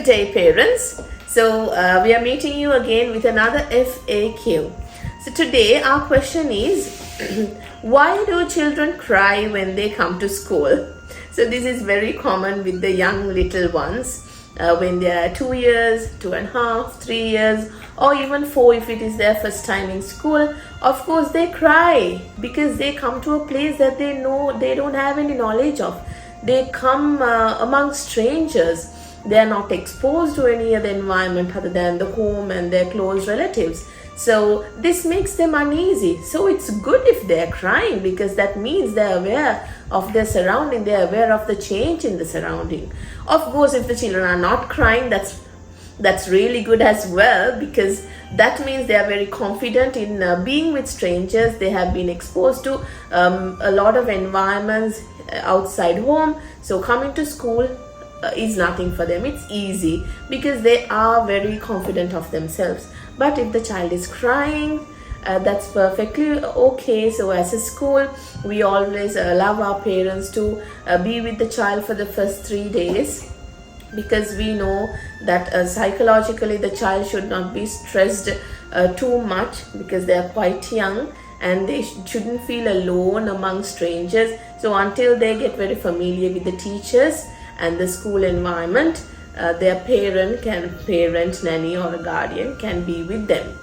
Good day, parents. We are meeting you again with another FAQ. So today our question is why do children cry when they come to school? So this is very common with the young little ones when they are 2 years, 2.5, 3 years, or even 4 if it is their first time in school. Of course they cry because they come to a place that they know they don't have any knowledge of. They come among strangers. They are not exposed to any other environment other than the home and their close relatives. So this makes them uneasy. So it's good if they are crying because that means they are aware of their surrounding. They are aware of the change in the surrounding. Of course, if the children are not crying, that's really good as well, because that means they are very confident in being with strangers. They have been exposed to a lot of environments outside home. So coming to school is nothing for them. It's easy because they are very confident of themselves. But if the child is crying, that's perfectly okay. So as a school, we always allow our parents to be with the child for the first 3 days, because we know that psychologically the child should not be stressed too much because they are quite young and they shouldn't feel alone among strangers. So until they get very familiar with the teachers and the school environment, their parent, nanny or a guardian can be with them.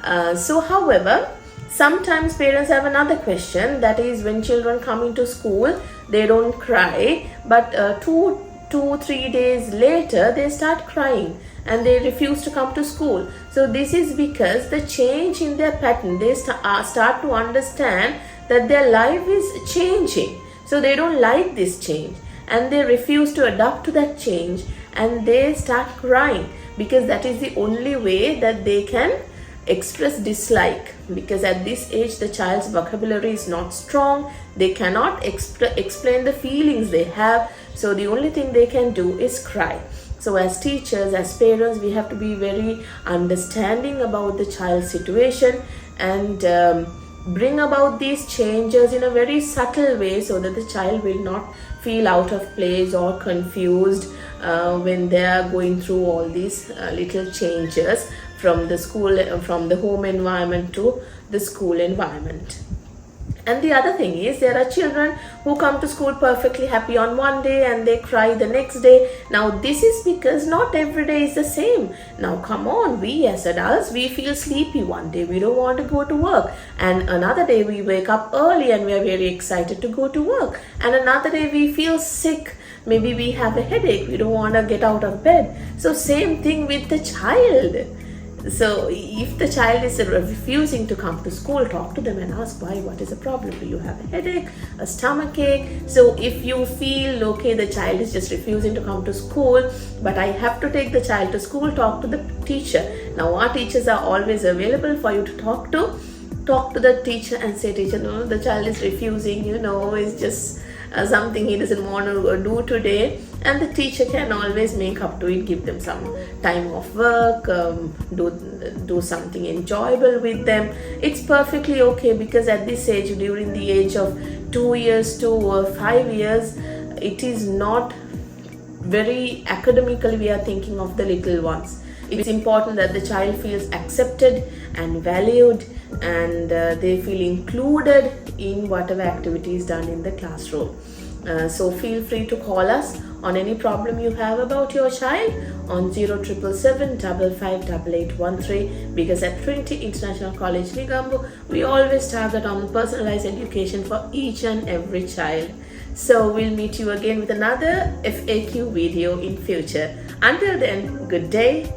However, sometimes parents have another question, that is when children come into school, they don't cry, but 2-3 days later they start crying and they refuse to come to school. So this is because the change in their pattern, they start to understand that their life is changing. So they don't like this change and they refuse to adapt to that change, and they start crying because that is the only way that they can express dislike, because at this age the child's vocabulary is not strong. They cannot explain the feelings they have. So the only thing they can do is cry. So as teachers, as parents, we have to be very understanding about the child's situation and bring about these changes in a very subtle way so that the child will not feel out of place or confused when they are going through all these little changes from the school, from the home environment to the school environment. And the other thing is, there are children who come to school perfectly happy on one day and they cry the next day. Now this is because not every day is the same. Now come on, we as adults, we feel sleepy one day, we don't want to go to work, and another day we wake up early and we are very excited to go to work, and another day we feel sick, maybe we have a headache, we don't want to get out of bed. So same thing with the child. So if the child is refusing to come to school, talk to them and ask why, what is the problem? Do you have a headache, a stomach ache? So if you feel, okay, the child is just refusing to come to school, but I have to take the child to school, talk to the teacher. Now our teachers are always available for you to talk to. Talk to the teacher and say, teacher, no, the child is refusing, it's just something he doesn't want to do today. And the teacher can always make up to it, give them some time off work, do something enjoyable with them. It's perfectly okay, because at this age, during the age of 2 years to 5 years, it is not very academically we are thinking of the little ones. It's important that the child feels accepted and valued, and they feel included in whatever activity is done in the classroom. So feel free to call us on any problem you have about your child on 0777 558813, because at Trinity International College, Negombo, we always target on personalized education for each and every child. So we'll meet you again with another FAQ video in future. Until then, good day.